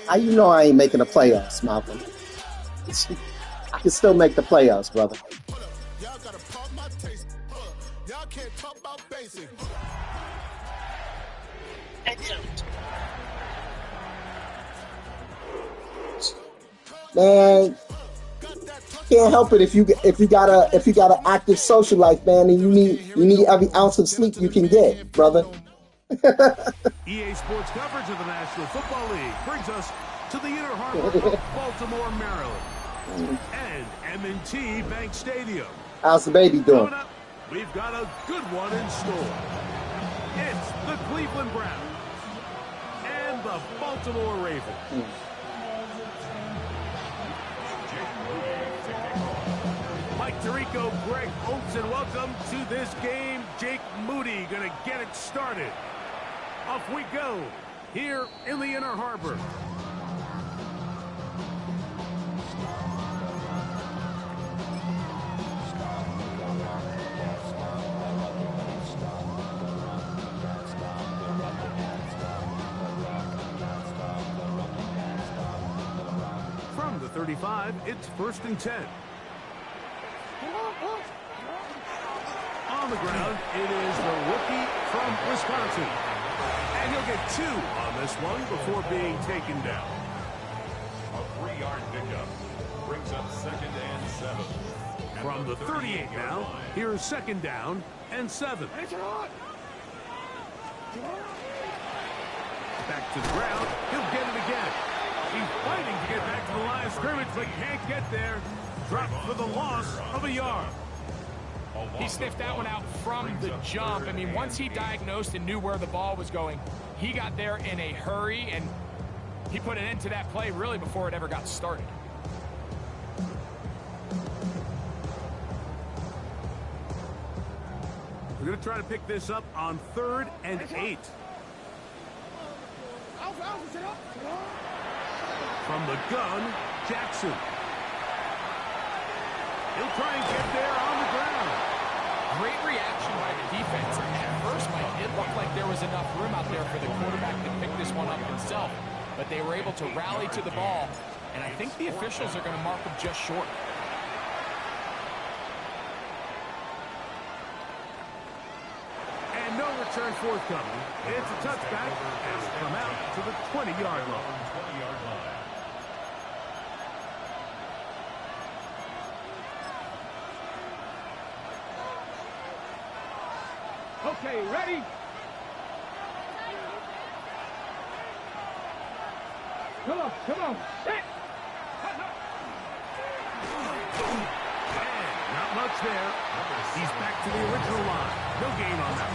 How you know I ain't making the playoffs, Malcolm? I can still make the playoffs, brother. Y'all gotta pump my taste. Y'all can't talk about basic. Man, can't help it if you got an active social life, man, and you need every ounce of sleep you can get, brother. EA Sports coverage of the National Football League brings us to the Inner Harbor of Baltimore, Maryland, and M&T Bank Stadium. How's the baby doing? Coming up, we've got a good one in store. It's the Cleveland Browns and the Baltimore Ravens. Mike Tirico, Greg Olsen, welcome to this game. Jake Moody going to get it started. Off we go here in the Inner Harbor. From the 35, it's 1st and 10. On the ground, it is the rookie from Wisconsin. And he'll get 2 on this one before being taken down. A 3-yard pickup brings up 2nd and 7. From the 38 now, here's 2nd down and 7. Back to the ground, he'll get it again. He's fighting to get back to the line of scrimmage, but can't get there. Dropped for the loss of a yard. He sniffed that one out from the jump. I mean, once he diagnosed and knew where the ball was going, he got there in a hurry, and he put an end to that play really before it ever got started. We're going to try to pick this up on 3rd and 8. From the gun, Jackson. He'll try and get there on the ground. Great reaction by the defense. At first, Mike, it looked like there was enough room out there for the quarterback to pick this one up himself, but they were able to rally to the ball, and I think the officials are going to mark him just short. And no return forthcoming. It's a touchback as we come out to the 20-yard line. Okay, ready? Come on, set! And not much there. He's back to the original line. No gain on that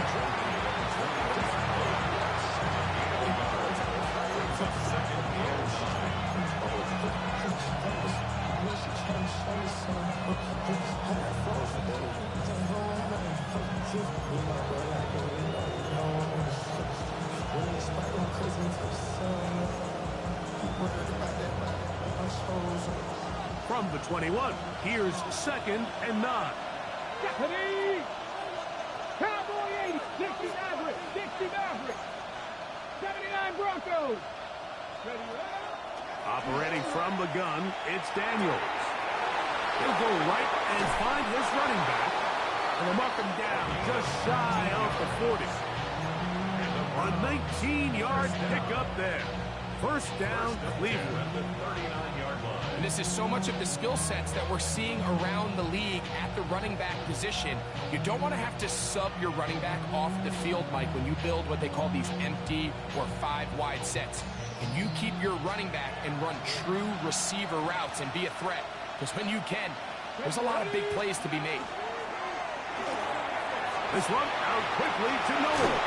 From the 21, here's 2nd and 9. Deputy! Cowboy 80, 60 Maverick, 60 Maverick, 79 Broncos. Ready, Operating from the gun, it's Daniels. He'll go right and find his running back. And they'll mark him down just shy of the 40. A 19-yard pickup there. 1st down, Cleveland. And this is so much of the skill sets that we're seeing around the league at the running back position. You don't want to have to sub your running back off the field, Mike, when you build what they call these empty or 5-wide sets. And you keep your running back and run true receiver routes and be a threat. Because when you can, there's a lot of big plays to be made. This one out quickly to Noel.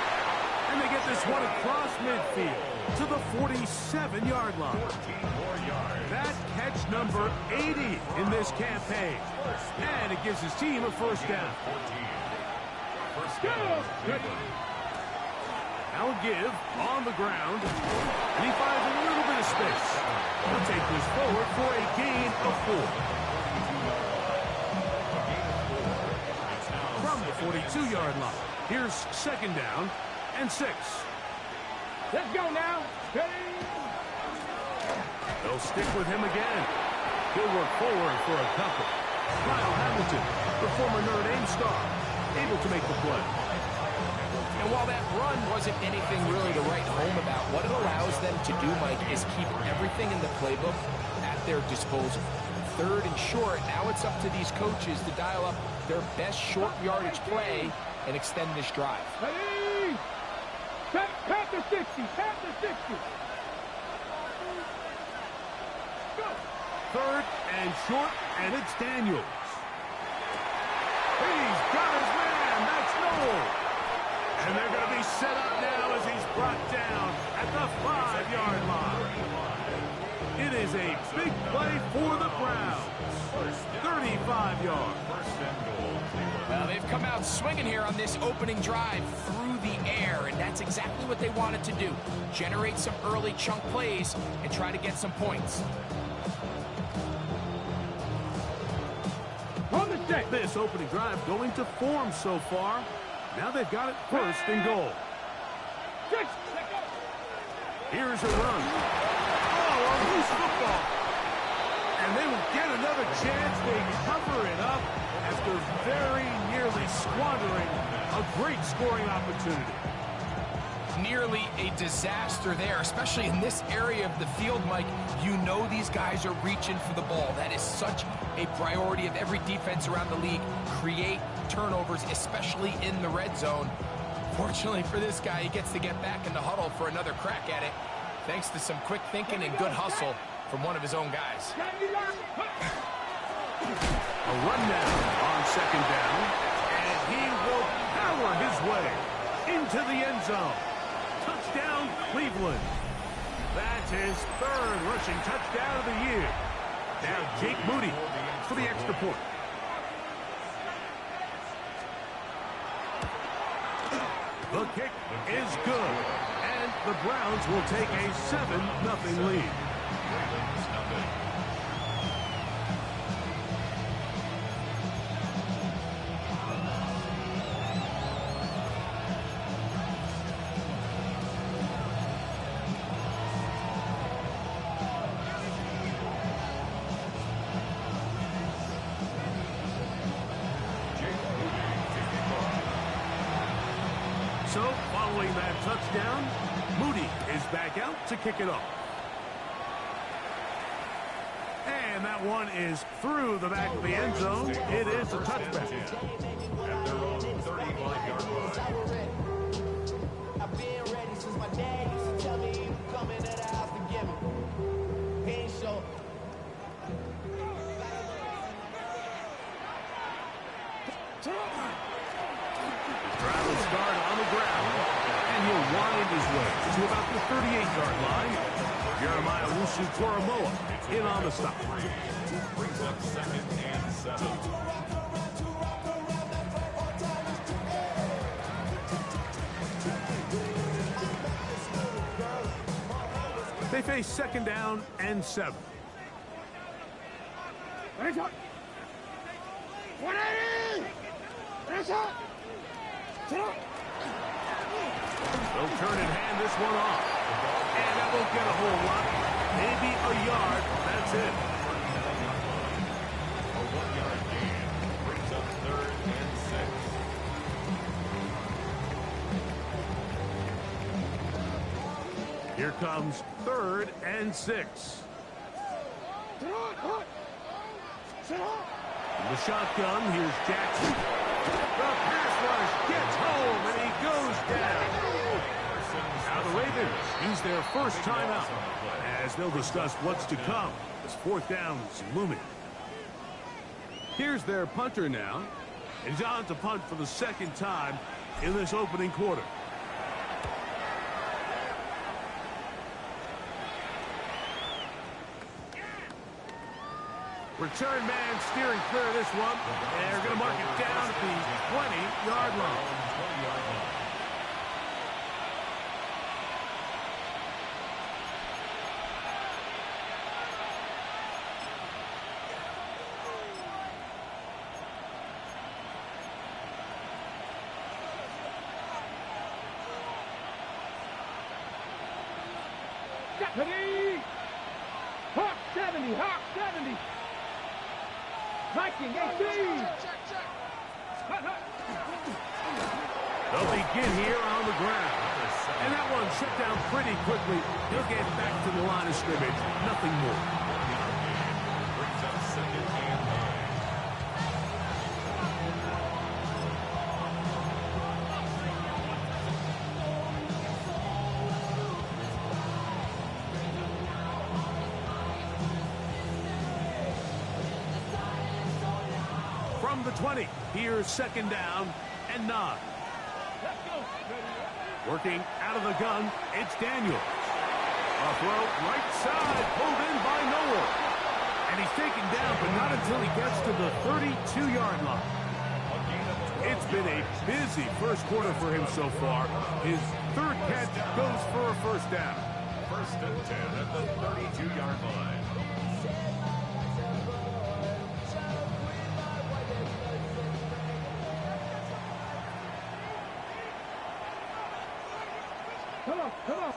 And they get this one across midfield to the 47-yard line. 14 more yards. That catch number 80 in this campaign. And it gives his team a 1st down. 1st down. Now give on the ground. And he finds a little bit of space. He'll take this forward for a gain of 4. 32-yard line. Here's second down and 6. Let's go now. Ready? They'll stick with him again. He'll work forward for a couple. Kyle Hamilton, the former Notre Dame star, able to make the play. And while that run wasn't anything really to write home about, what it allows them to do, Mike, is keep everything in the playbook at their disposal. Third and short, now it's up to these coaches to dial up their best short yardage play and extend this drive. Ready? Pat the 60. Pat the 60. Go. Third and short, and it's Daniels. He's got his man. That's Noel. And they're going to be set up now as he's brought down at the 5-yard line. It is a big play for the Browns. 35 yards. Well, they've come out swinging here on this opening drive through the air, and that's exactly what they wanted to do. Generate some early chunk plays and try to get some points. On the set. This opening drive going to form so far. Now they've got it first and goal. Here's a run. Oh, a loose football. And they will get another chance. They cover it up after very nearly squandering a great scoring opportunity. Nearly a disaster there, especially in this area of the field, Mike. You know these guys are reaching for the ball. That is such a priority of every defense around the league. Create turnovers, especially in the red zone. Fortunately for this guy, he gets to get back in the huddle for another crack at it, thanks to some quick thinking and good hustle from one of his own guys. A run down on second down, and he will power his way into the end zone. Touchdown, Cleveland. That's his third rushing touchdown of the year. Now Jake Moody for the extra point. The kick is good, and the Browns will take a 7-0 lead. So, following that touchdown, Moody is back out to kick it off. And that one is through the back of the end zone. It is a touchback. At their own 35-yard line. I've been ready since my dad used to tell me he was coming to the house to get me. He ain't show. Travel start on the ground, and he'll wind his way to about the 38-yard line. Jeremiah Wusu-Koromoa in on the stop. Brings up second and 7. They face second down and 7. They'll turn and hand this one off. And that won't get a whole lot. Maybe a yard. That's it. A 1-yard gain brings up third and 6. Here comes third and 6. In the shotgun, here's Jackson. The pass rush gets home, and he goes down. Now the Ravens use their first timeout, as they'll discuss what's to come as fourth down is looming. Here's their punter now, and he's on to punt for the second time in this opening quarter. Return man steering clear of this one. They're going to mark it down at the 20-yard line. 70. Viking 18. They'll begin here on the ground. And that one shut down pretty quickly. He'll get back to the line of scrimmage. Nothing more. Brings up second and 9. From the 20, here's second down and 9. Working out of the gun, it's Daniels. A throw right side, pulled in by Noah. And he's taken down, but not until he gets to the 32-yard line. It's been a busy first quarter for him so far. His third catch goes for a first down. First and 10 at the 32-yard line. Come on, come on.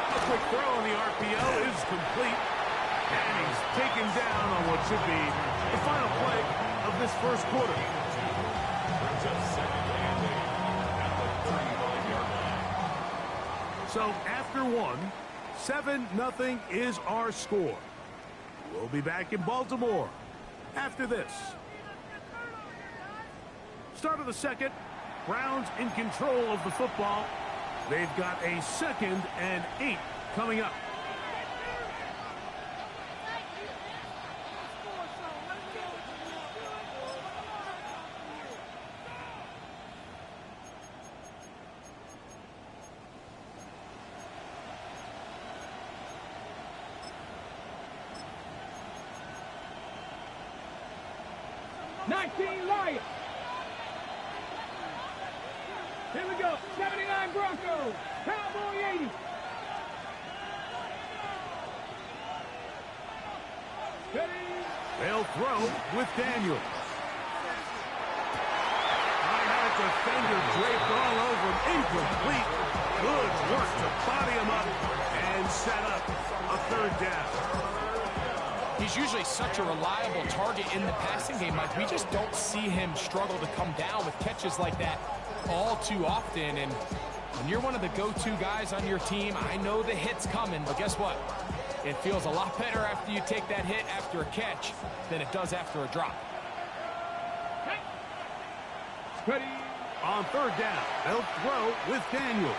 A quick throw on the RPO is complete. And he's taken down on what should be the final play of this first quarter. Brings up second and 8 at the 35-yard line. So after one, 7-0 is our score. We'll be back in Baltimore after this. Start of the second. Browns in control of the football. They've got a 2nd and 8 coming up. Lions. Here we go. 79 Broncos. Cowboy 80. Ready. They'll throw with Daniels. I had a defender draped all over him. Incomplete. Good work to body him up and set up a third down. He's usually such a reliable target in the passing game, Mike. We just don't see him struggle to come down with catches like that all too often. And when you're one of the go-to guys on your team, I know the hit's coming, but guess what? It feels a lot better after you take that hit after a catch than it does after a drop. Ready. On third down, they'll throw with Daniels.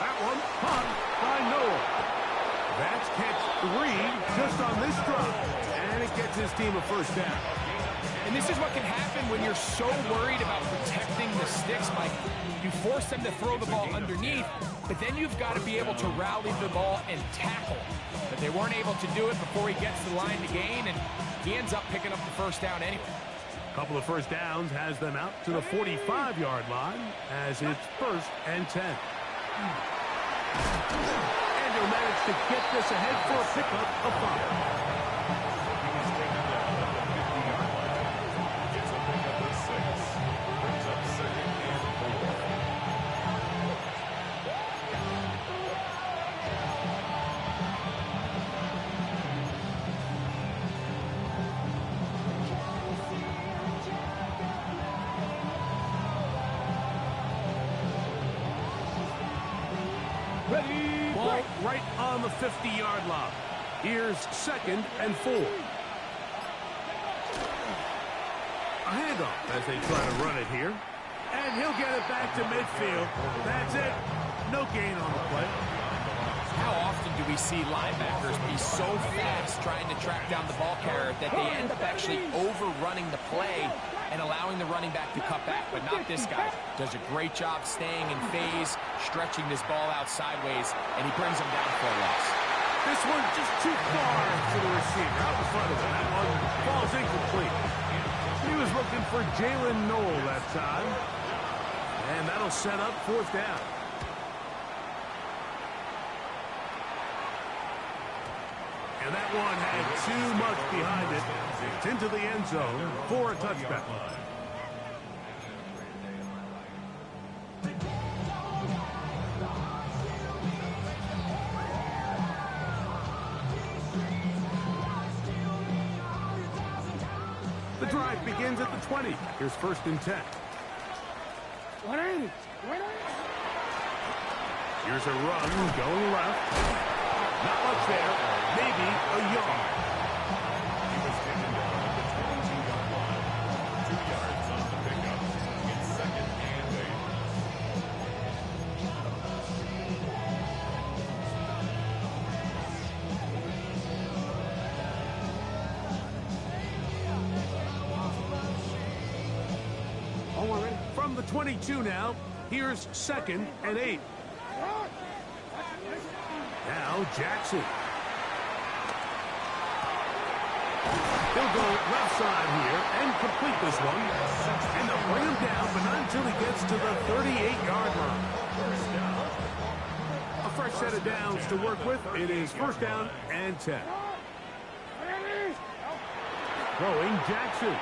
That one caught by Noah. That's catch 3 just on this drop, and it gets his team a first down. And this is what can happen when you're so worried about protecting the sticks, Mike. You force them to throw the ball underneath, but then you've got to be able to rally the ball and tackle. But they weren't able to do it before he gets to the line to gain, and he ends up picking up the first down anyway. A couple of first downs has them out to the 45-yard line as it's 1st and 10. And he'll manage to get this ahead for a pickup of 5. Gets a pickup of 6. Brings up 2nd and 4. Ready. Ball right on the 50-yard line. Here's 2nd and 4. A handoff as they try to run it here. And he'll get it back to midfield. That's it. No gain on the play. How often do we see linebackers be so fast trying to track down the ball carrier that they end up actually overrunning the play and allowing the running back to cut back? But not this guy. Does a great job staying in phase, stretching this ball out sideways, and he brings him down for a loss. This one just too far to the receiver. Out in front of him. That one falls incomplete. He was looking for Jalen Noel that time. And that'll set up 4th down. And that one had too much behind it. It's into the end zone for a touchback. The drive begins at the 20. Here's 1st and 10. 180. 180. Here's a run going left. Not much there. Maybe a yard. He was taken down at the 22-yard line. 2 yards on the pickup. It's 2nd and 8. From the 22 now, here's 2nd and 8. Now Jackson. He'll go left side here and complete this one. And they'll bring him down, but not until he gets to the 38-yard line. A fresh set of downs to work with. It is 1st down and 10. Throwing Jackson.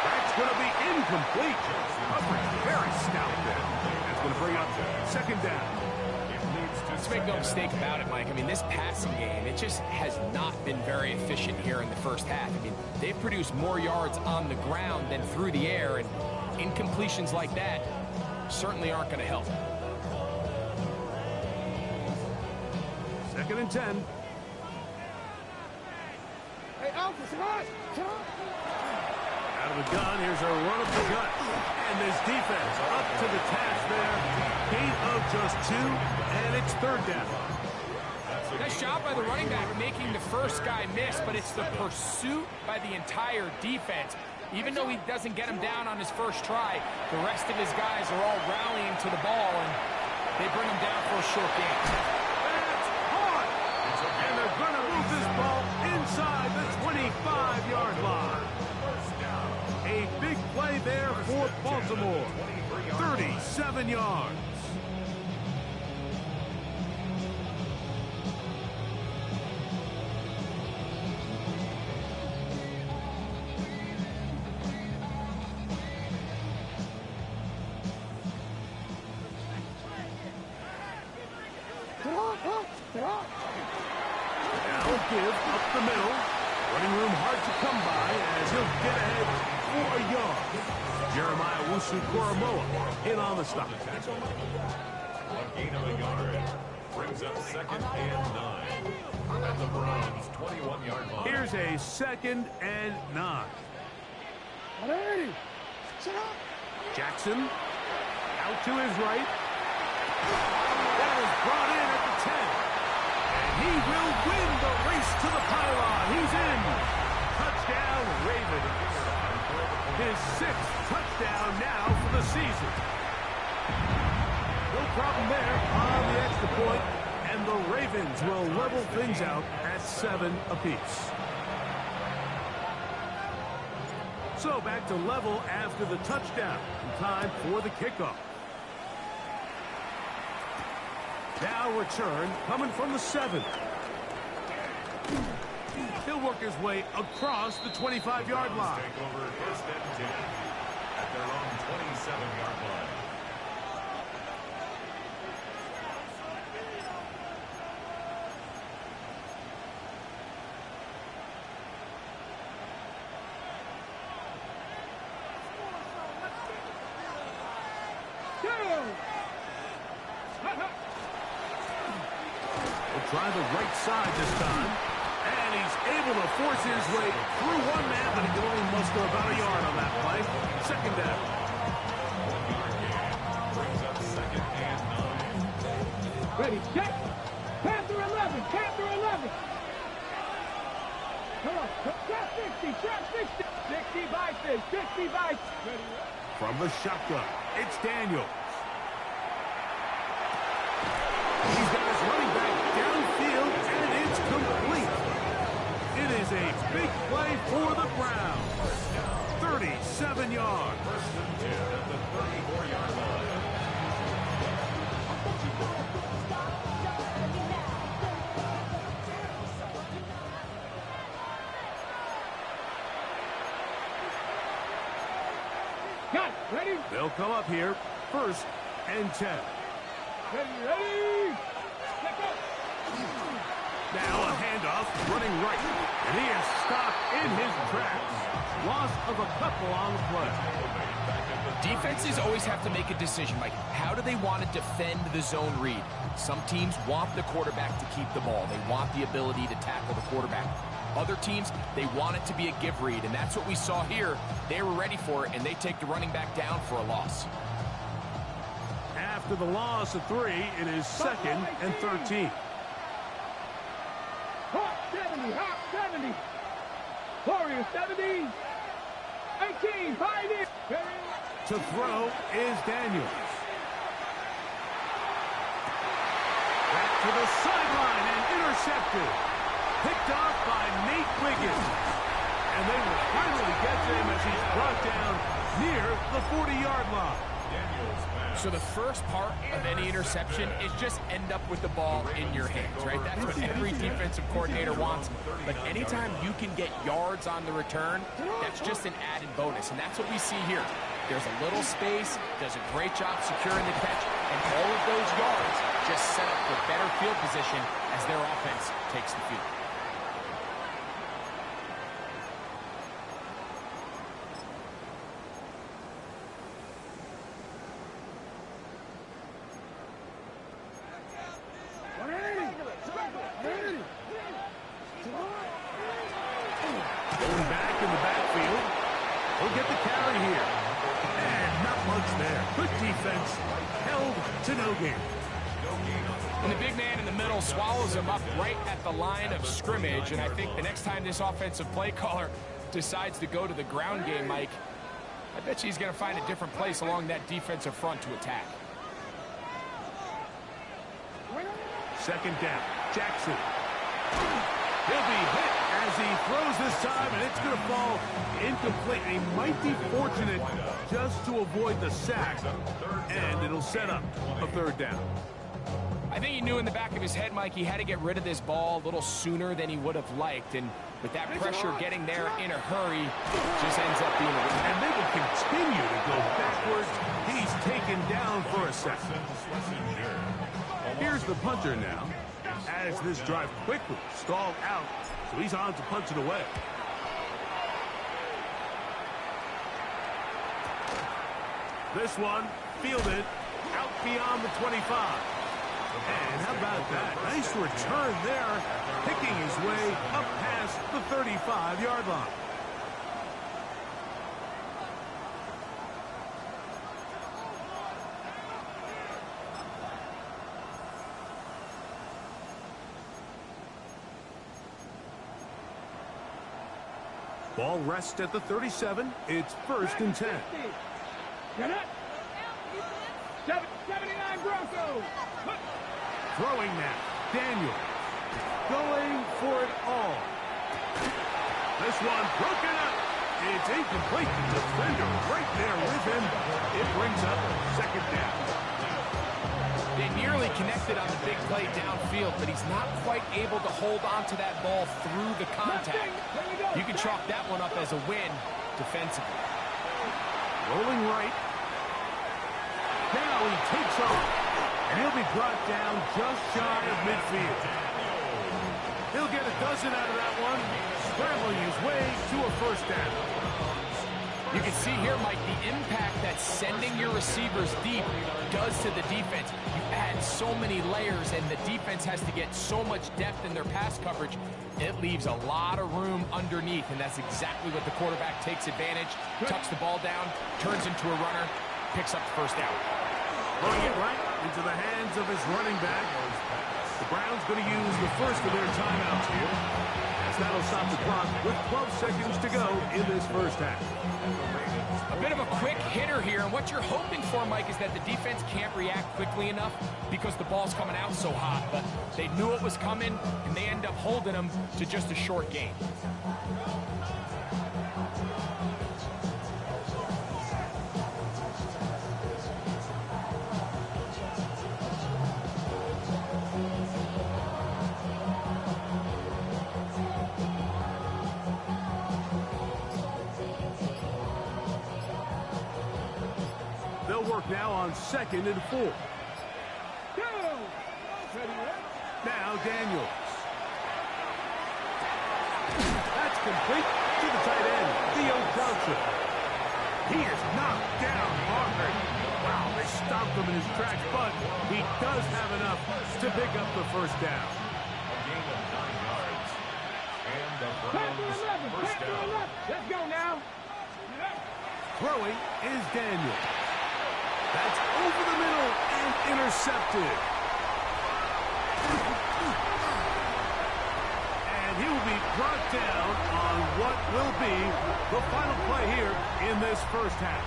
That's going to be incomplete. Coverage very stout there. That's going to bring up 2nd down. Let's make no mistake about it, Mike. I mean, this passing game, it just has not been very efficient here in the first half. I mean, they've produced more yards on the ground than through the air, and incompletions like that certainly aren't going to help. 2nd and 10. Hey, Alpha, come on. Out of the gun, here's a run of the gut. And this defense up to the task there. Gain of just 2, and it's 3rd down. Nice job by the running back making the first guy miss, but it's the pursuit by the entire defense. Even though he doesn't get him down on his first try, the rest of his guys are all rallying to the ball, and they bring him down for a short gain. That's hard. And they're going to move this ball inside the 25-yard line. A big play there for Baltimore. 37 yards. Now give up the middle. Running room hard to come by as he'll get ahead for a yard. Jeremiah Wusu-Koromoa in on the stop. 1 gain of a yard. Brings up 2nd and 9. At the Browns' 21-yard line. Here's a 2nd and 9. 180. Sit up. Jackson out to his right. That is brought in at the 10. And he will win the race to the pylon. He's in. Touchdown, Ravens. His 6th touchdown now for the season. No problem there on the extra point, and the Ravens will level things out at 7 apiece. So back to level after the touchdown. Time for the kickoff. Now return coming from the 7. He'll work his way across the 25-yard line. Take over 1st and 10 at their own 27-yard line. We'll try the right side this time. And he's able to force his way through one man, but he can only muster about a yard on that play. 2nd down. Brings up 2nd and 9. Ready, check. Panther 11. Panther 11. Come on. Trap 60. Trap 60. 60 by 6. 60 by 6. From the shotgun, it's Daniels. He's got his running back downfield, and it's complete. It is a big play for the Browns. 37 yards. 1st and 10 at the 34-yard line. Got it. Ready? They'll come up here. 1st and 10. Ready, ready. Let go. Now a handoff, running right. And he is stopped in his tracks. Loss of a couple on the play. Defenses always have to make a decision, Mike. How do they want to defend the zone read? Some teams want the quarterback to keep the ball. They want the ability to tackle the quarterback. Other teams, they want it to be a give read, and that's what we saw here. They were ready for it, and they take the running back down for a loss. After the loss of 3, it is 2nd and 13. Hawk 70, Hawk 70. Warrior 70. 18, 5 in. To throw is Daniels. Back to the sideline and intercepted. Picked off by Nate Wiggins. And they will finally get to him as he's brought down near the 40-yard line. So the first part of any interception is just end up with the ball in your hands, right? That's what every defensive coordinator wants. But anytime you can get yards on the return, that's just an added bonus. And that's what we see here. There's a little space, does a great job securing the catch, and all of those yards just set up for better field position as their offense takes the field. Going back in the backfield. He'll get the carry here. And not much there. Good defense. Held to no gain. And the big man in the middle swallows him up right at the line of scrimmage. And I think the next time this offensive play caller decides to go to the ground game, Mike, I bet you he's going to find a different place along that defensive front to attack. 2nd down. Jackson. He'll be hit as he throws this time, and it's going to fall incomplete. He might be fortunate just to avoid the sack, and it'll set up a 3rd down. I think he knew in the back of his head, Mike, he had to get rid of this ball a little sooner than he would have liked. And with that pressure getting there in a hurry, just ends up being a risk. And they will continue to go backwards. He's taken down for a sack. Here's the punter now, as this drive quickly stalled out, so he's on to punch it away. This one fielded out beyond the 25. And how about that? Nice return there, picking his way up past the 35-yard line. Ball rests at the 37. It's 1st and 10. Get it. 79 Broncos. Throwing now. Daniel going for it all. This one broken up. It's incomplete. The defender right there with him. It brings up 2nd down. They nearly connected on the big play downfield, but he's not quite able to hold on to that ball through the contact. You can chalk that one up as a win defensively. Rolling right. Now he takes off, and he'll be brought down just shy of midfield. He'll get a dozen out of that one, scrambling his way to a 1st down. You can see here, Mike, the impact that sending your receivers deep does to the defense. You add so many layers, and the defense has to get so much depth in their pass coverage. It leaves a lot of room underneath, and that's exactly what the quarterback takes advantage, tucks the ball down, turns into a runner, picks up the 1st down. Throwing it right into the hands of his running back. The Browns going to use the first of their timeouts here, as that'll stop the clock with 12 seconds to go in this 1st half. A bit of a quick hitter here, and what you're hoping for, Mike, is that the defense can't react quickly enough because the ball's coming out so hot. But they knew it was coming, and they end up holding them to just a short gain. They'll work now on 2nd and 4. Go. Now Daniels. complete to the tight end, Theo Johnson. He is knocked down hard. Wow, they stopped him in his tracks, but he does have enough to pick up the first down. A gain of 9 yards. And the Browns first down. Let's go now. Throwing is Daniel. That's over the middle and intercepted. And he will be brought down on what will be the final play here in this first half.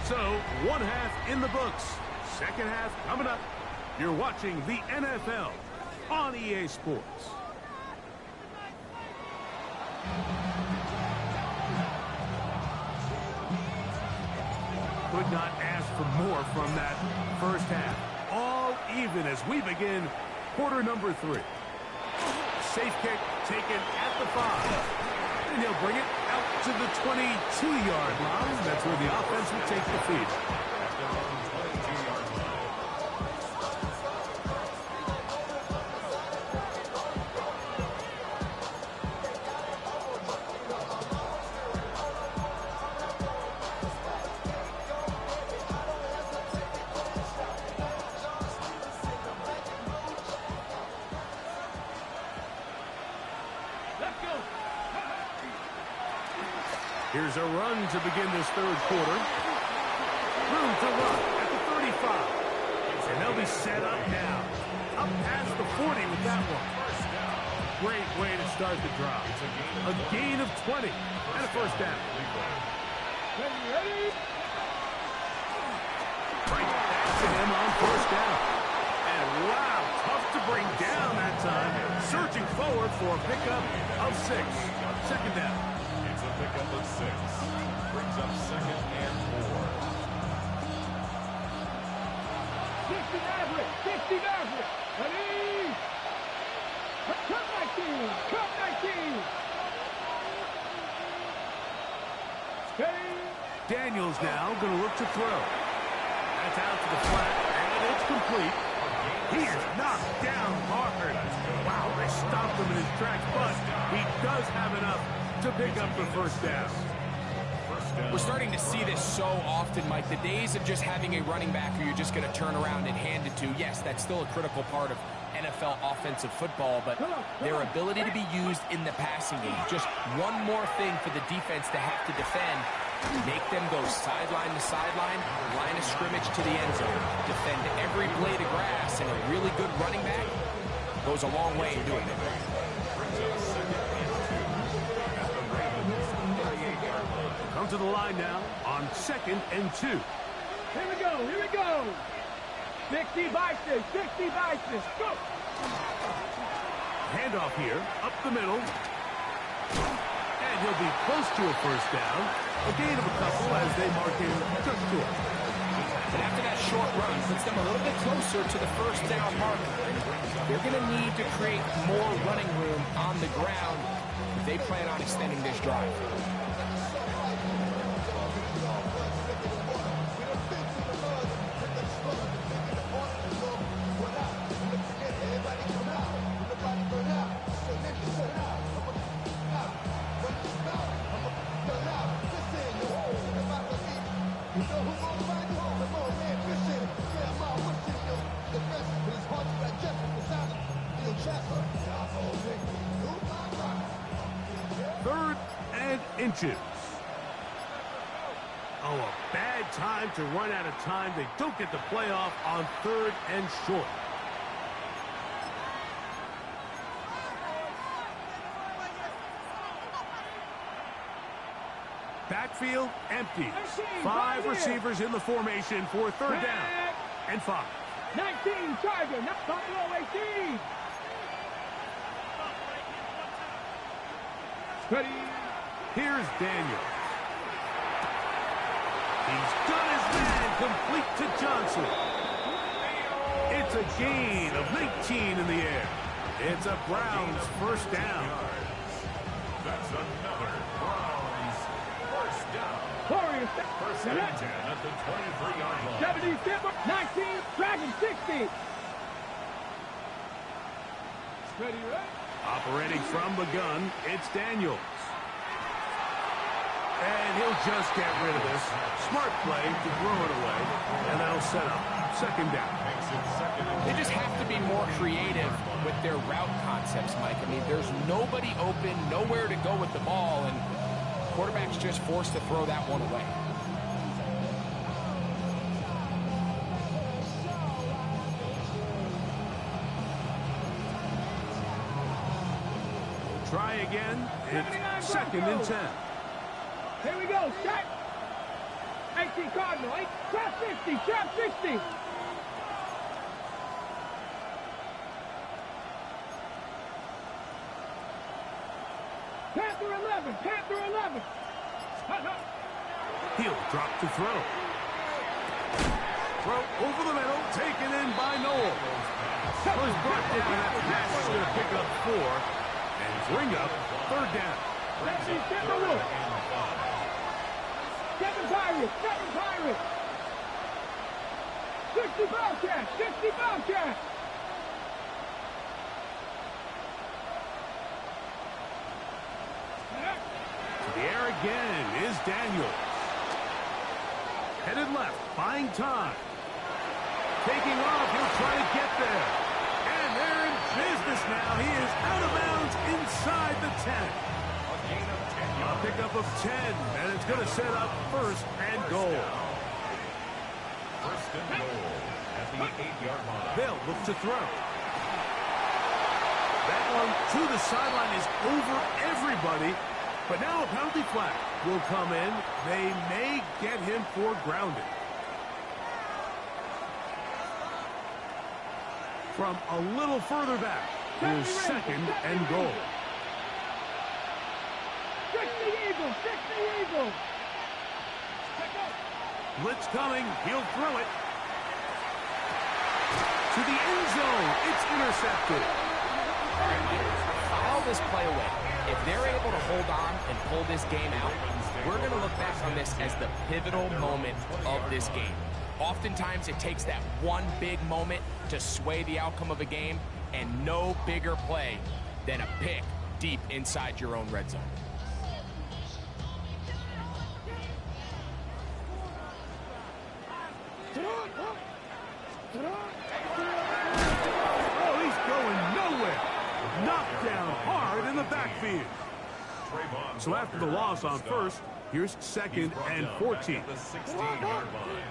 So, one half in the books. Second half coming up. You're watching the NFL on EA Sports. Could not ask for more from that first half. All even as we begin quarter number 3. Safe kick taken at the 5. And he'll bring it out to the 22-yard line. That's where the offense will take the field. At their own 22-yard line. Here's a run to begin this third quarter. Room to run at the 35. And they'll be set up now. Up past the 40 with that one. Great way to start the drive. A gain of 20 and a first down. Ready? Right back to him on first down. And wow, tough to bring down that time. Surging forward for a pickup of 6. Second down. It's a pickup of 6. Brings up 2nd and 4. 60 average. 60 average. Ready? Cut 19. Cut 19. Steady. Daniels now going to look to throw. That's out to the flat, and it's complete. He is knocked down hard. Wow, they stopped him in his tracks, but he does have enough to pick up the first down. We're starting to see this so often, Mike. The days of just having a running back who you're just going to turn around and hand it to, yes, that's still a critical part of NFL offensive football, but their ability to be used in the passing game, just one more thing for the defense to have to defend, make them go sideline to sideline, line of scrimmage to the end zone, defend every blade of grass, and a really good running back goes a long way in doing it. Come to the line now on 2nd and 2. Here we go. Here we go. 60 by 6. 60 by 6. Go. Handoff here, up the middle. And he'll be close to a first down. A gain of a couple as they mark him just short. And after that short run, puts them a little bit closer to the first down mark. They're going to need to create more running room on the ground if they plan on extending this drive. Third and inches. Oh, a bad time to run out of time. They don't get the playoff on 3rd and short. Backfield empty. 5 receivers in the formation for 3rd down and 5. 19 Charger. Not Buffalo 18. Ready? Here's Daniel. He's done his man, complete to Johnson. It's a gain of 19 in the air. It's a Browns first down. That's another Browns first down. Warriors. First and 10 at the 23-yard line. 70, 19, Dragon 60. Ready, ready. Operating from the gun, it's Daniels. And he'll just get rid of this. Smart play to throw it away. And that'll set up second down. They just have to be more creative with their route concepts, Mike. I mean, there's nobody open, nowhere to go with the ball, and quarterback's just forced to throw that one away. Try again. It's second and 10. Here we go, set. 18 Cardinal, trap 60, trap 60. Panther 11, Panther 11. He'll drop to throw. Throw over the middle, taken in by Noel. Was brought down. That pass is going to pick up 4 and bring up third down. Seven Pirates, 60 Bobcats, 60 Bobcats. To the air again is Daniels. Headed left, buying time. Taking off, he'll try to get there. And they're in business now. He is out of bounds inside the 10. A pickup of 10, and it's going to set up first and goal. First and goal at the 8-yard line. They'll look to throw. That one to the sideline is over everybody. But now a penalty flag will come in. They may get him for grounding. From a little further back, here's second and goal. 60 Eagles, 60 Eagles. Blitz coming, he'll throw it. To the end zone, it's intercepted. All right, Mike, file this play away. If they're able to hold on and pull this game out, we're going to look back on this as the pivotal moment of this game. Oftentimes, it takes that one big moment to sway the outcome of a game, and no bigger play than a pick deep inside your own red zone. Oh, he's going nowhere. Knocked down hard in the backfield. So after the loss on first, here's second and 14. The 16-yard line.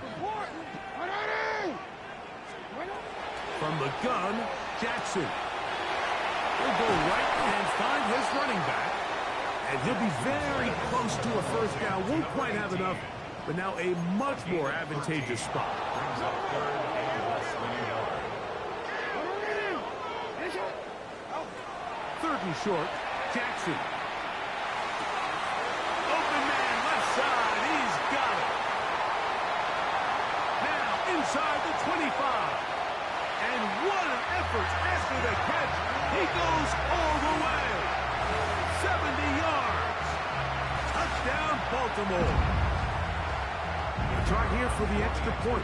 From the gun, Jackson. He'll go right and find his running back. And he'll be very close to a first down. Won't quite have enough, but now a much more advantageous spot. Brings up third and less than a yard. Third and short, Jackson. Open man, left side, he's got it. Now inside the 25. And what an effort after the catch. He goes all the way. 70 yards. Touchdown, Baltimore. We'll try here for the extra point.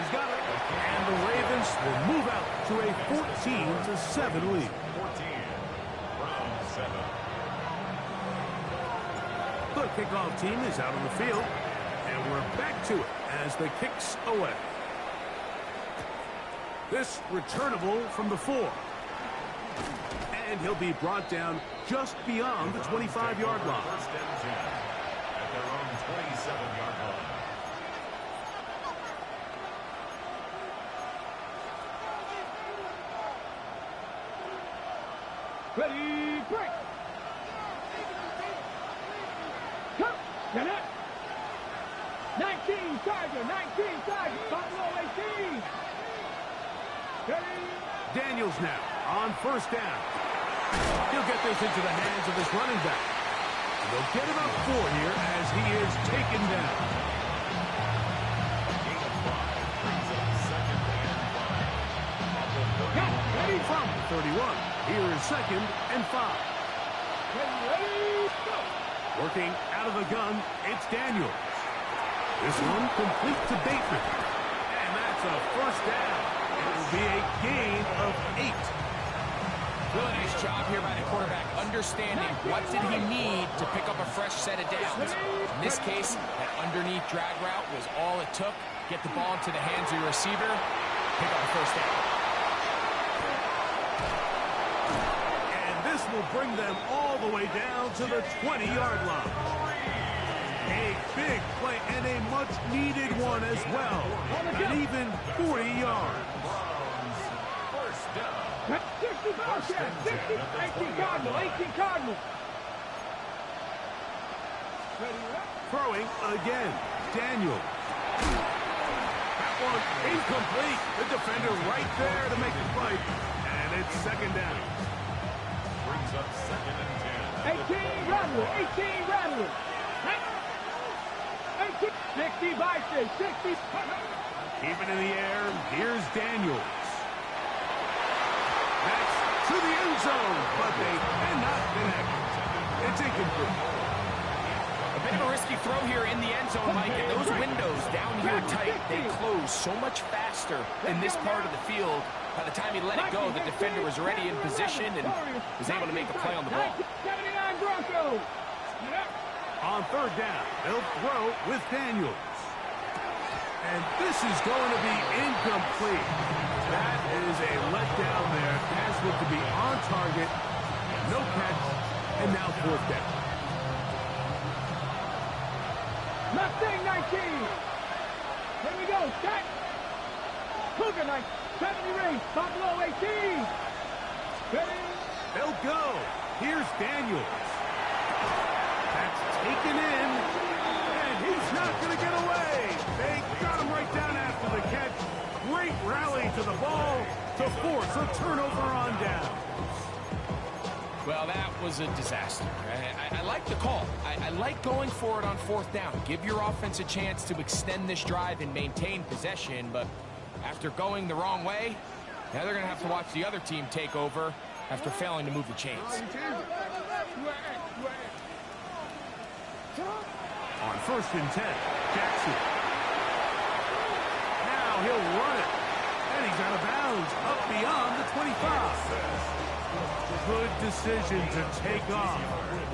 He's got it. And the Ravens will move out to a 14-7 lead. 14 from 7. The kickoff team is out on the field. And we're back to it as the kicks away. This returnable from the 4. And he'll be brought down just beyond the 25-yard line. First and 10 at their own 27-yard line. Ready, break. Come, get it. 19 Tiger, Buffalo 18. Ready. Daniels now on first down. He'll get this into the hands of his running back. They'll get about 4 here as he is taken down. Gain of 5 brings up second and 5. Ready from the 31. Here is second and 5. Ready, go. Working out of the gun, it's Daniels. This one complete to Bateman. And that's It's a first down. It will be a gain of 8. Really nice job here by the quarterback, understanding what did he need to pick up a fresh set of downs. In this case, that underneath drag route was all it took. Get the ball into the hands of your receiver, pick up a first down. And this will bring them all the way down to the 20-yard line. A big play and a much-needed one as well. And even 40 yards. 60 Bobcats, 60, 18 Cardinal, 18 Cardinal. Throwing again, Daniel. That one incomplete. The defender right there to make the play. And it's second down. Brings up 2nd and 10. 18 Rattler, 18 Rattler. 18, 60 Bison, 60. Keeping in the air, here's Daniels. That's to the end zone, but they cannot connect. It's incomplete. A bit of a risky throw here in the end zone, Mike, and those windows down here tight, they close so much faster in this part of the field. By the time he let it go, the defender was already in position and was able to make a play on the ball. 79 Broncos. On third down, they'll throw with Daniels. And this is going to be incomplete. That is a letdown there. Pass looked to be on target. No catch. And now fourth down. Mustang 19. Here we go. Set. Cougar 9. 70 range. Buffalo 18. Ready. They'll go. Here's Daniels. That's taken in. And he's not going to get away. They got him right down after the catch. Great rally to the ball to force a turnover on down. Well, that was a disaster. I like the call. I like going for it on fourth down. Give your offense a chance to extend this drive and maintain possession, but after going the wrong way, now they're going to have to watch the other team take over after failing to move the chains. On 1st and 10, Jackson. Now he'll run it. And he's out of bounds, up beyond the 25. Good decision to take off.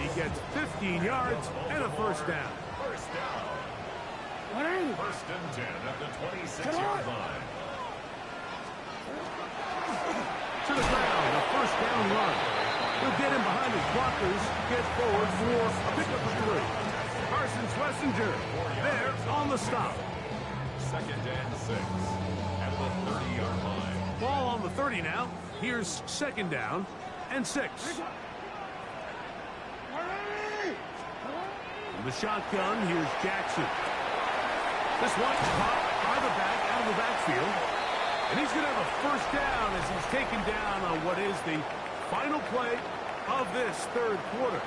He gets 15 yards and a first down. First down. 1st and 10 at the 26-yard line. To the ground, a first down run. He'll get him behind his blockers, get forward for a pickup of 3. Carson Schlesinger there on the stop. 2nd and 6 at the 30-yard line. Ball on the 30 now. Here's 2nd down and 6. From the shotgun, here's Jackson. This one caught by the back out of the backfield. And he's going to have a first down as he's taken down on what is the final play of this third quarter.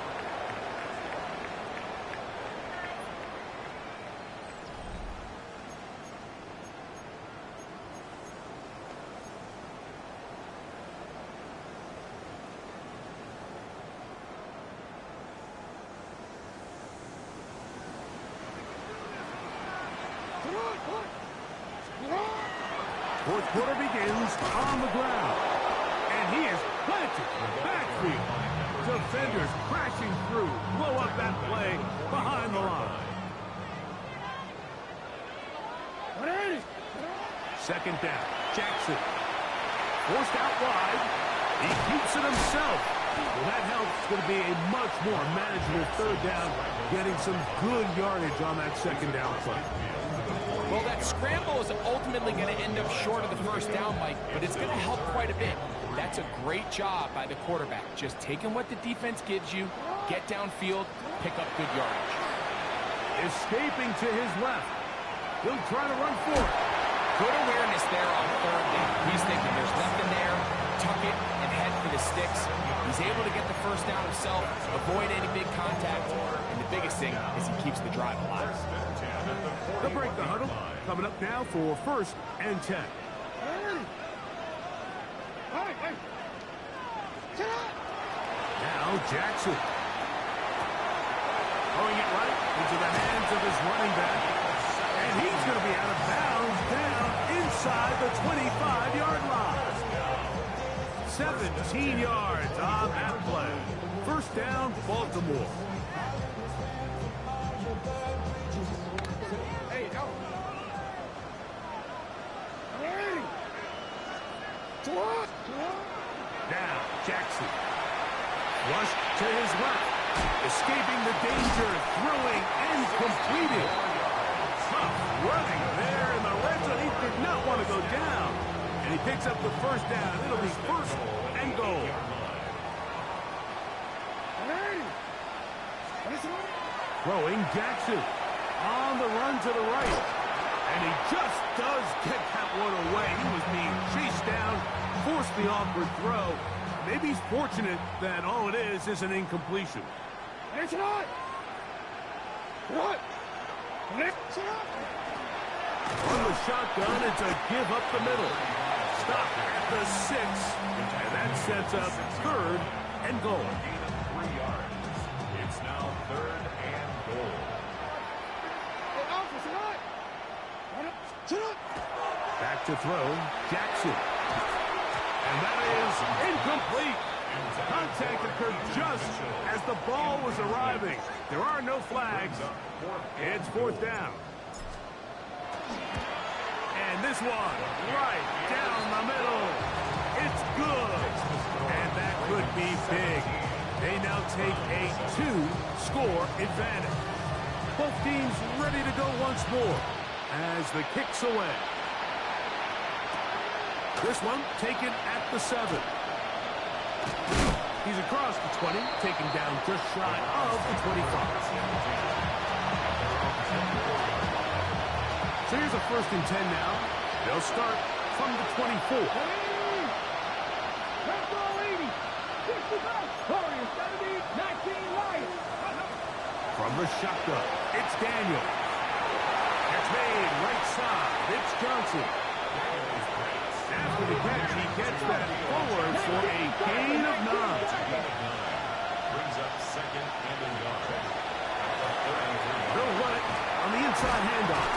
Fourth quarter begins on the ground. And he is planted in the backfield. Defenders crashing through. Blow up that play behind the line. 2nd down. Jackson. Forced out wide. He keeps it himself. Well, that helps. It's going to be a much more manageable third down. Getting some good yardage on that 2nd down play. Well, that scramble is ultimately going to end up short of the first down, Mike, but it's going to help quite a bit. That's a great job by the quarterback. Just taking what the defense gives you, get downfield, pick up good yardage. Escaping to his left. He'll try to run for it. Good awareness there on third down. He's thinking there's nothing there, tuck it, and head for the sticks. He's able to get the first down himself, avoid any big contact, and the biggest thing is he keeps the drive alive. They'll break the huddle. Coming up now for 1st and 10. Now Jackson. Throwing it right into the hands of his running back. And he's going to be out of bounds down inside the 25-yard line. 17 yards on that play. First down, Baltimore. Now, Jackson. Rush to his left. Escaping the danger, throwing and completed. Tough running there in the red zone. He did not want to go down. And he picks up the first down. It'll be first and goal. Throwing Jackson on the run to the right. And he just does get that one away. He was being chased down, forced the awkward throw. Maybe he's fortunate that all it is an incompletion. On the shotgun, it's a give up the middle. Stop at the 6. And that sets up third and goal. 3 yards. It's now third and goal. Back to throw, Jackson. And that is incomplete. Contact occurred just as the ball was arriving. There are no flags. It's fourth down. And this one, right down the middle. It's good. And that could be big. They now take a 2-score advantage. Both teams ready to go once more as the kick's away. This one taken at the 7. He's across the 20, taken down just shy of the 25. So here's a 1st and 10 now. They'll start from the 24. From the shotgun, it's Daniel. It's made right side. It's Johnson. After the catch, he gets that forward for a gain of 9. Brings up second and a yard. They'll run it on the inside handoff.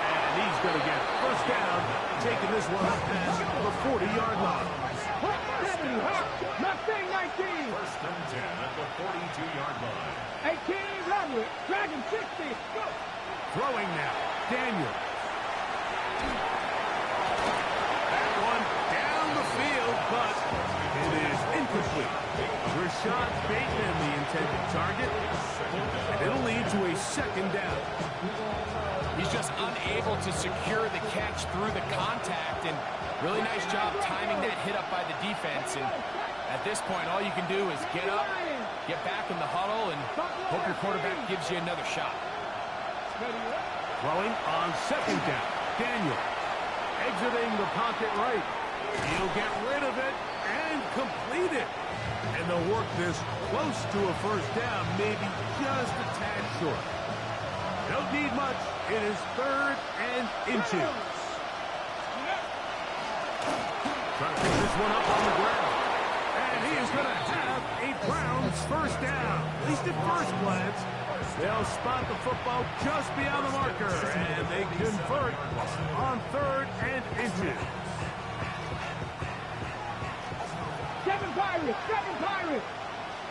And he's going to get first down, taking this one up past the 40-yard line. Mustang 19. First and 10 at the 42-yard line. 18, Robert. Dragon 60. Go. Throwing now, Daniel. That one down the field, but it is incomplete. Rashad Bateman, the intended target. And it'll lead to a second down. He's just unable to secure the catch through the contact, and really nice job timing that hit up by the defense. And at this point, all you can do is get up, get back in the huddle, and hope your quarterback gives you another shot. Throwing on second down, Daniel. Exiting the pocket right. He'll get rid of it and complete it. And they'll work this close to a first down, maybe just a tad short. Don't need much. It is third and inches. Trying to pick this one up on the ground. And he is going to have a Browns first down. At least at first glance. They'll spot the football just beyond the marker. And they convert on third and inches. 7 Pirates. 7 Pirates.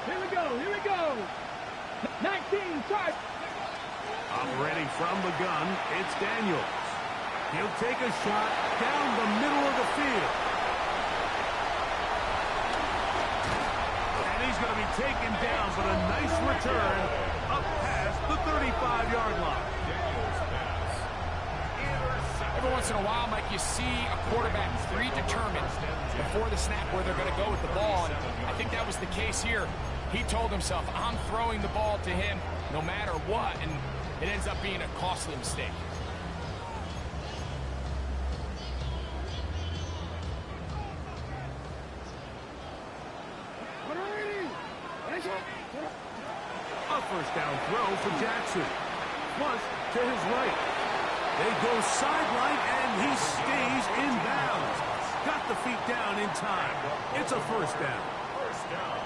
Here we go. Here we go. 19 starts. Operating from the gun, it's Daniels. He'll take a shot down the middle of the field. And he's going to be taken down, but a nice return up past the 35-yard line. Every once in a while, Mike, you see a quarterback predetermined before the snap where they're going to go with the ball, and I think that was the case here. He told himself, I'm throwing the ball to him no matter what, and it ends up being a costly mistake. A first down throw for Jackson. Plus, to his right. They go sideline, and he stays in bounds. Got the feet down in time. It's a first down. First down.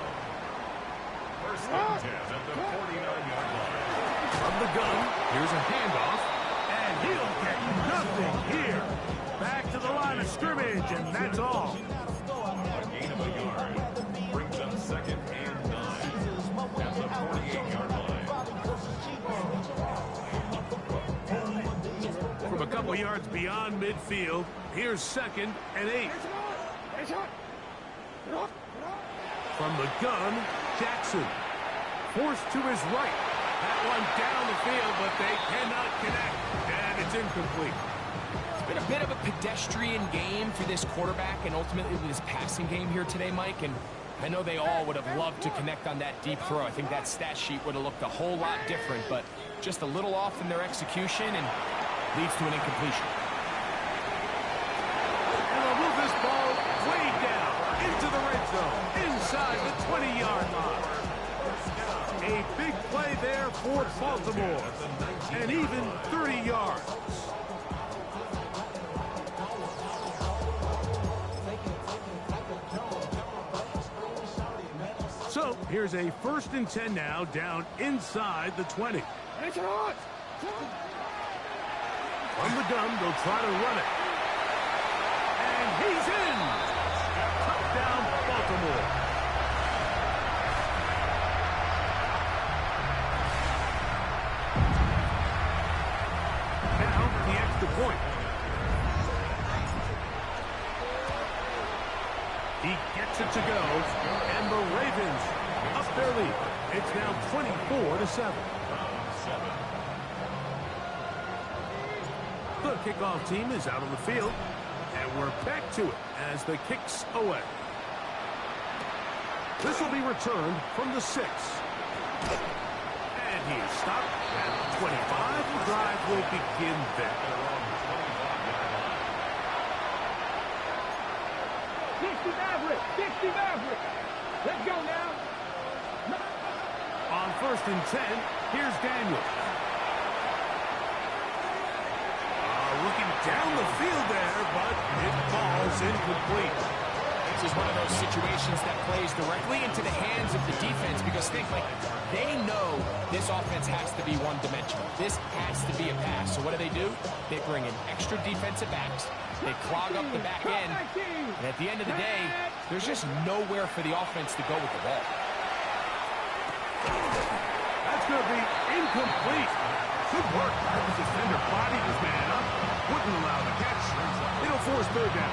First and 10 at the 49-yard line. From the gun, here's a handoff, and he'll get nothing here. Back to the yardage, and that's all. A gain of a yard brings up 2nd and 9 at the 48-yard line. From a couple yards beyond midfield, here's 2nd and 8. From the gun, Jackson. Forced to his right. That one down the field, but they cannot connect, and it's incomplete. It's been a bit of a pedestrian game for this quarterback and ultimately this passing game here today, Mike. And I know they all would have loved to connect on that deep throw. I think that stat sheet would have looked a whole lot different, but just a little off in their execution and leads to an incompletion. And they'll move this ball way down into the red zone, inside the 20-yard line. A big play there for Baltimore, and even 30 yards. So here's a 1st and 10 now, down inside the 20. From the gun, they'll try to run it. And he's in! Touchdown, Baltimore. Now, the extra point. He gets it to go, and the Ravens up their lead. It's now 24-7. The kickoff team is out on the field, and we're back to it as the kick's away. This will be returned from the 6. And he is stopped at the 25. The drive will begin there. 60 Maverick! 60 Maverick! Let's go now! On 1st and 10, here's Daniel. Looking down the field there, but it falls incomplete. This is one of those situations that plays directly into the hands of the defense because think, like, they know this offense has to be one-dimensional. This has to be a pass. So what do? They bring in extra defensive backs. They clog up the back end. And at the end of the day, there's just nowhere for the offense to go with the ball. That's going to be incomplete. Good work. The defender bodied his man up. Wouldn't allow the catch. It'll force 3rd down.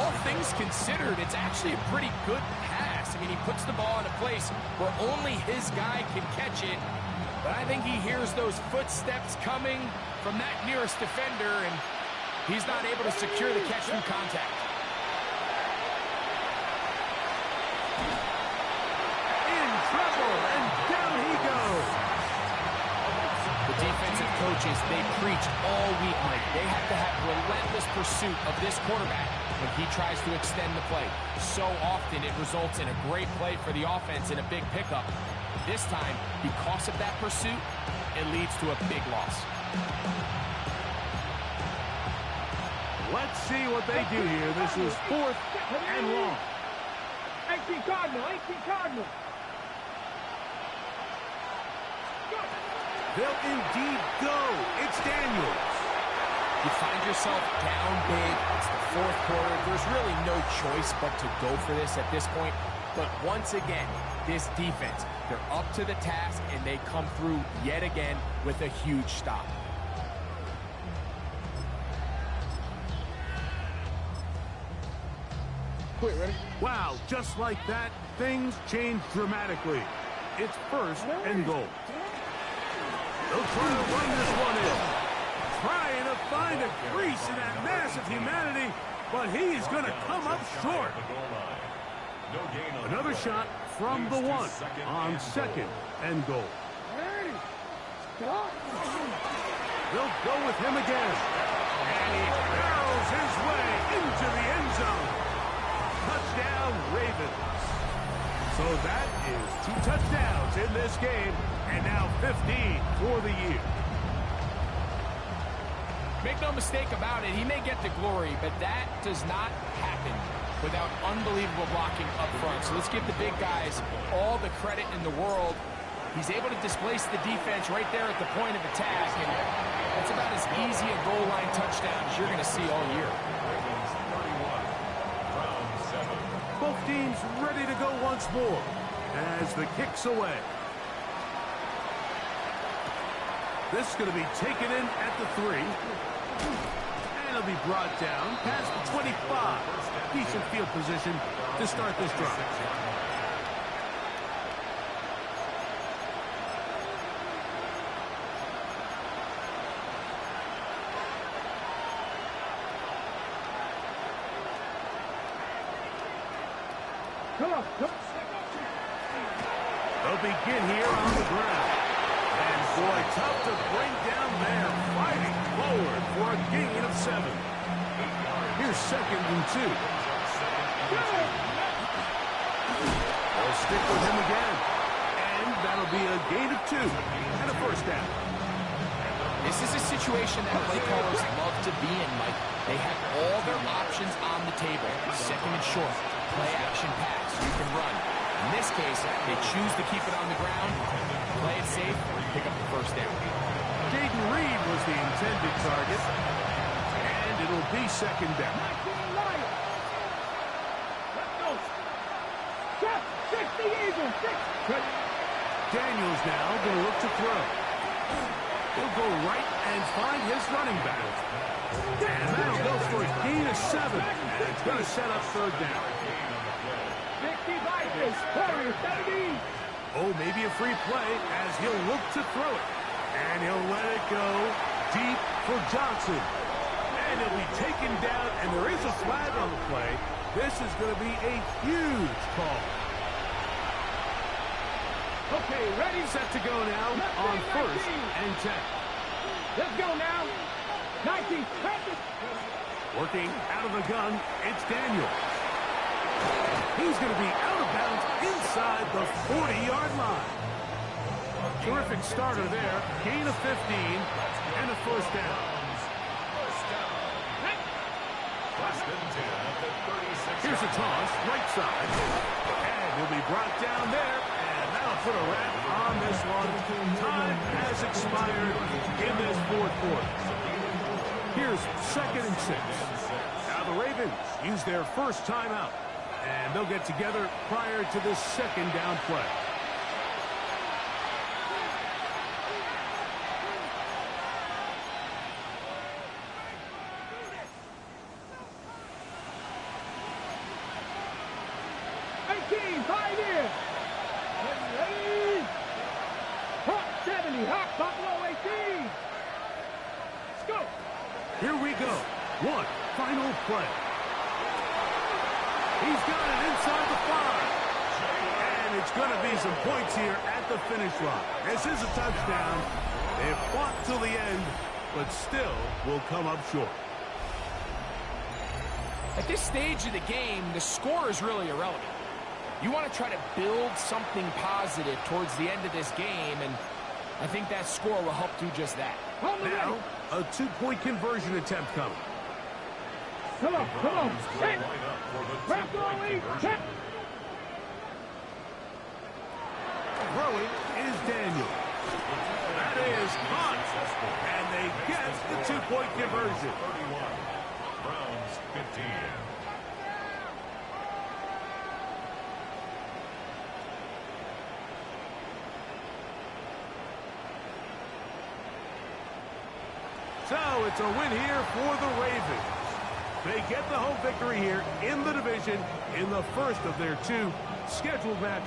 All things considered, it's actually a pretty good pass. I mean, he puts the ball in a place where only his guy can catch it. But I think he hears those footsteps coming from that nearest defender, and he's not able to secure the catch through contact. In trouble, and down he goes. The defensive coaches, they preach all week, Mike. They have to have relentless pursuit of this quarterback when he tries to extend the play. So often it results in a great play for the offense and a big pickup. This time, because of that pursuit, it leads to a big loss. Let's see what they do here. This is 4th and long. 18 Cardinal, 18 Cardinal. They'll indeed go. It's Daniels. You find yourself down big. It's the 4th quarter. There's really no choice but to go for this at this point. But once again, this defense, they're up to the task, and they come through yet again with a huge stop. Quick, ready? Wow, just like that, things change dramatically. It's 1st and goal. They'll try to run this one in. Trying to find a crease in that mass of humanity, but he's going to come up short. Another shot from the 1 on 2nd and goal. They'll go with him again. And he barrels his way into the end zone. Touchdown, Ravens. So that is 2 touchdowns in this game, and now 15 for the year. Make no mistake about it, he may get the glory, but that does not happen without unbelievable blocking up front. So let's give the big guys all the credit in the world. He's able to displace the defense right there at the point of attack, and that's about as easy a goal line touchdown as you're going to see all year. team's ready to go once more as the kick's away. This is going to be taken in at the 3. And it'll be brought down past the 25. Decent field position to start this drive. Come on. They'll begin here on the ground. And boy, tough to bring down there. Fighting forward for a gain of 7. Here's 2nd and 2. They'll stick with him again. And that'll be a gain of 2 and a first down. This is a situation that play callers love to be in, Mike. They have all their options on the table. 2nd and short, play action pass, you can run. In this case, they choose to keep it on the ground, play it safe, pick up the first down. Jaden Reed was the intended target. And it'll be 2nd down. Let's go. Shot 60 Eagles. 6. Daniels now going to look to throw. He'll go right and find his running back. And that'll go for a gain of 7. And it's going to set up 3rd down. 60 Vikings. Warriors 70. Oh, maybe a free play as he'll look to throw it. And he'll let it go deep for Johnson. And he'll be taken down, and there is a flag on the play. This is going to be a huge call. Okay, ready? Set to go now on 1st and 10. Let's go now. 19. Working out of the gun, it's Daniels. He's going to be out of bounds inside the 40-yard line. Terrific starter there. Gain of 15 and a first down. Here's a toss, right side. And he'll be brought down there. And that'll put a wrap on this one. Time has expired in this 4th quarter. Here's 2nd and 6. Now the Ravens use their first timeout. And they'll get together prior to this 2nd down play. Here we go. One final play. He's got it inside the 5. And it's going to be some points here at the finish line. This is a touchdown. They've fought till the end, but still will come up short. At this stage of the game, the score is really irrelevant. You want to try to build something positive towards the end of this game, and I think that score will help do just that. Now, a 2-point conversion attempt coming. Come on, come on. Set. Wrap going. Set. Throwing is Daniel. That is caught. And they get the 2-point conversion. 31. Browns 15. So it's a win here for the Ravens. They get the home victory here in the division in the first of their 2 scheduled matches.